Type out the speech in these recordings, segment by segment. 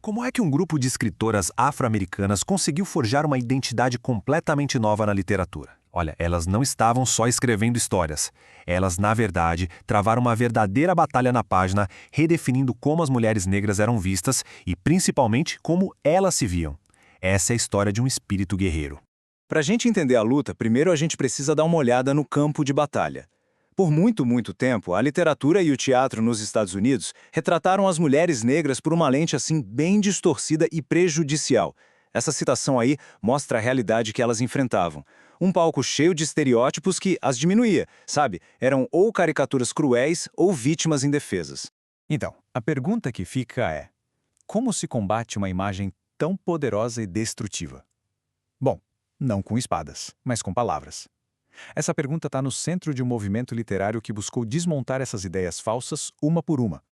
Como é que um grupo de escritoras afro-americanas conseguiu forjar uma identidade completamente nova na literatura? Olha, elas não estavam só escrevendo histórias. Elas, na verdade, travaram uma verdadeira batalha na página, redefinindo como as mulheres negras eram vistas e, principalmente, como elas se viam. Essa é a história de um espírito guerreiro. Para a gente entender a luta, primeiro a gente precisa dar uma olhada no campo de batalha. Por muito tempo, a literatura e o teatro nos Estados Unidos retrataram as mulheres negras por uma lente assim bem distorcida e prejudicial. Essa citação aí mostra a realidade que elas enfrentavam. Um palco cheio de estereótipos que as diminuía, sabe? Eram ou caricaturas cruéis ou vítimas indefesas. Então, a pergunta que fica é: como se combate uma imagem tão poderosa e destrutiva? Bom, não com espadas, mas com palavras. Essa pergunta está no centro de um movimento literário que buscou desmontar essas ideias falsas uma por uma.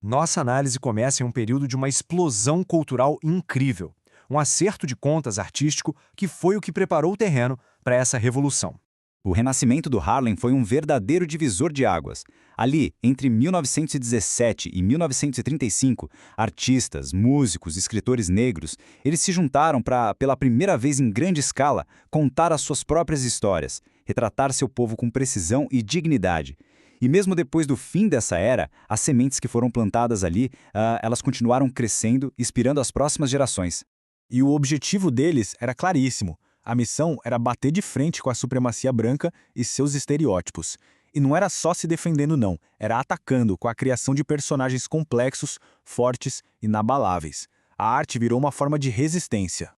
Nossa análise começa em um período de uma explosão cultural incrível. Um acerto de contas artístico que foi o que preparou o terreno para essa revolução. O renascimento do Harlem foi um verdadeiro divisor de águas. Ali, entre 1917 e 1935, artistas, músicos, escritores negros, eles se juntaram para, pela primeira vez em grande escala, contar as suas próprias histórias, retratar seu povo com precisão e dignidade. E mesmo depois do fim dessa era, as sementes que foram plantadas ali, elas continuaram crescendo, inspirando as próximas gerações. E o objetivo deles era claríssimo. A missão era bater de frente com a supremacia branca e seus estereótipos. E não era só se defendendo não, era atacando com a criação de personagens complexos, fortes e inabaláveis. A arte virou uma forma de resistência.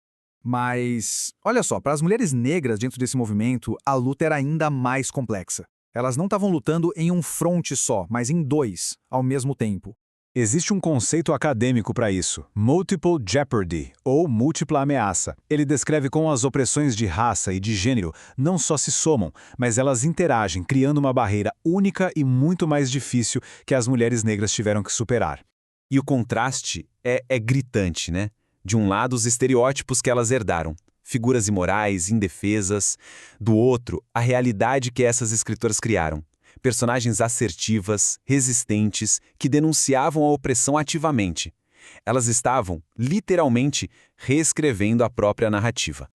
Mas, olha só, para as mulheres negras dentro desse movimento, a luta era ainda mais complexa. Elas não estavam lutando em um fronte só, mas em dois, ao mesmo tempo. Existe um conceito acadêmico para isso, Multiple Jeopardy, ou múltipla ameaça. Ele descreve como as opressões de raça e de gênero não só se somam, mas elas interagem, criando uma barreira única e muito mais difícil que as mulheres negras tiveram que superar. E o contraste é gritante, né? De um lado, os estereótipos que elas herdaram, figuras imorais, indefesas. Do outro, a realidade que essas escritoras criaram. Personagens assertivas, resistentes, que denunciavam a opressão ativamente. Elas estavam, literalmente, reescrevendo a própria narrativa.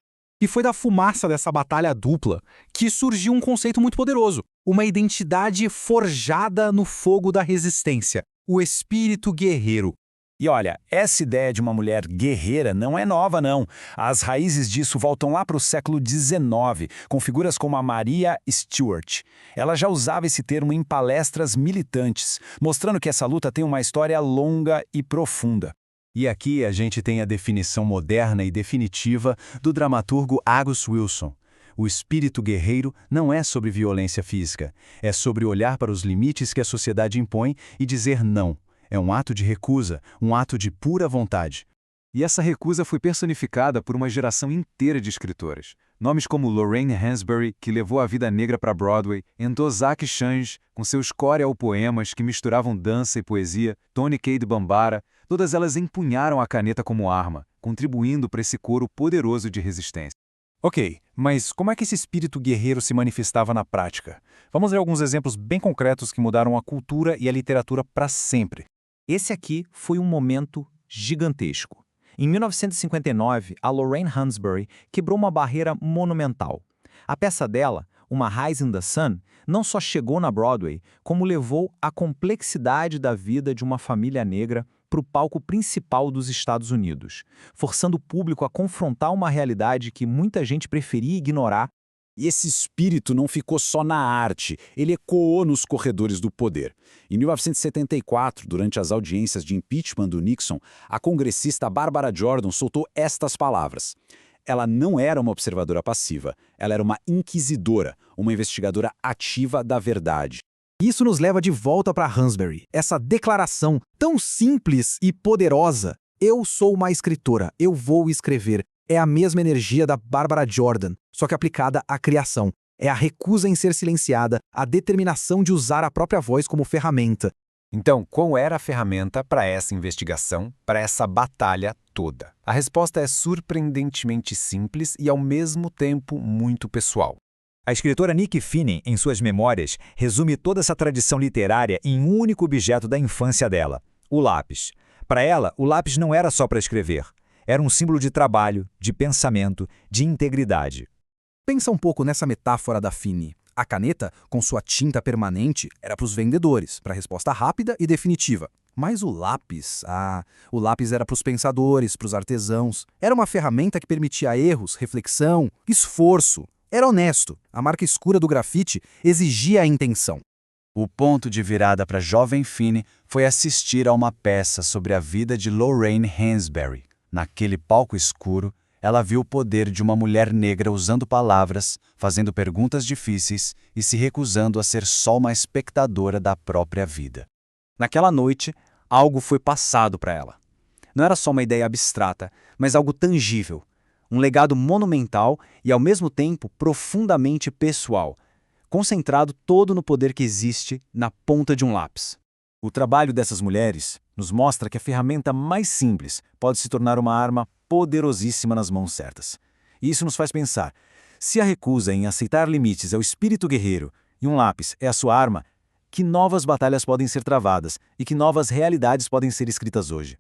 E foi da fumaça dessa batalha dupla que surgiu um conceito muito poderoso, uma identidade forjada no fogo da resistência, o espírito guerreiro. E olha, essa ideia de uma mulher guerreira não é nova, não. As raízes disso voltam lá para o século XIX, com figuras como a Maria Stuart. Ela já usava esse termo em palestras militantes, mostrando que essa luta tem uma história longa e profunda. E aqui a gente tem a definição moderna e definitiva do dramaturgo Angus Wilson. O espírito guerreiro não é sobre violência física, é sobre olhar para os limites que a sociedade impõe e dizer não. É um ato de recusa, um ato de pura vontade. E essa recusa foi personificada por uma geração inteira de escritoras. Nomes como Lorraine Hansberry, que levou a vida negra para Broadway, Ntozake Shange, com seus choral poemas que misturavam dança e poesia, Toni Cade Bambara, todas elas empunharam a caneta como arma, contribuindo para esse coro poderoso de resistência. Ok, mas como é que esse espírito guerreiro se manifestava na prática? Vamos ver alguns exemplos bem concretos que mudaram a cultura e a literatura para sempre. Esse aqui foi um momento gigantesco. Em 1959, a Lorraine Hansberry quebrou uma barreira monumental. A peça dela, Uma Rise in the Sun, não só chegou na Broadway, como levou a complexidade da vida de uma família negra para o palco principal dos Estados Unidos, forçando o público a confrontar uma realidade que muita gente preferia ignorar. E esse espírito não ficou só na arte, ele ecoou nos corredores do poder. Em 1974, durante as audiências de impeachment do Nixon, a congressista Barbara Jordan soltou estas palavras. Ela não era uma observadora passiva, ela era uma inquisidora, uma investigadora ativa da verdade. Isso nos leva de volta para Hansberry, essa declaração tão simples e poderosa. Eu sou uma escritora, eu vou escrever. É a mesma energia da Barbara Jordan, só que aplicada à criação. É a recusa em ser silenciada, a determinação de usar a própria voz como ferramenta. Então, qual era a ferramenta para essa investigação, para essa batalha toda? A resposta é surpreendentemente simples e, ao mesmo tempo, muito pessoal. A escritora Nikki Finney, em suas memórias, resume toda essa tradição literária em um único objeto da infância dela, o lápis. Para ela, o lápis não era só para escrever. Era um símbolo de trabalho, de pensamento, de integridade. Pensa um pouco nessa metáfora da Finney. A caneta, com sua tinta permanente, era para os vendedores, para resposta rápida e definitiva. Mas o lápis era para os pensadores, para os artesãos. Era uma ferramenta que permitia erros, reflexão, esforço. Era honesto. A marca escura do grafite exigia a intenção. O ponto de virada para a jovem Finney foi assistir a uma peça sobre a vida de Lorraine Hansberry. Naquele palco escuro, ela viu o poder de uma mulher negra usando palavras, fazendo perguntas difíceis e se recusando a ser só uma espectadora da própria vida. Naquela noite, algo foi passado para ela. Não era só uma ideia abstrata, mas algo tangível. Um legado monumental e, ao mesmo tempo, profundamente pessoal, concentrado todo no poder que existe na ponta de um lápis. O trabalho dessas mulheres nos mostra que a ferramenta mais simples pode se tornar uma arma poderosíssima nas mãos certas. E isso nos faz pensar, se a recusa em aceitar limites é o espírito guerreiro e um lápis é a sua arma, que novas batalhas podem ser travadas e que novas realidades podem ser escritas hoje.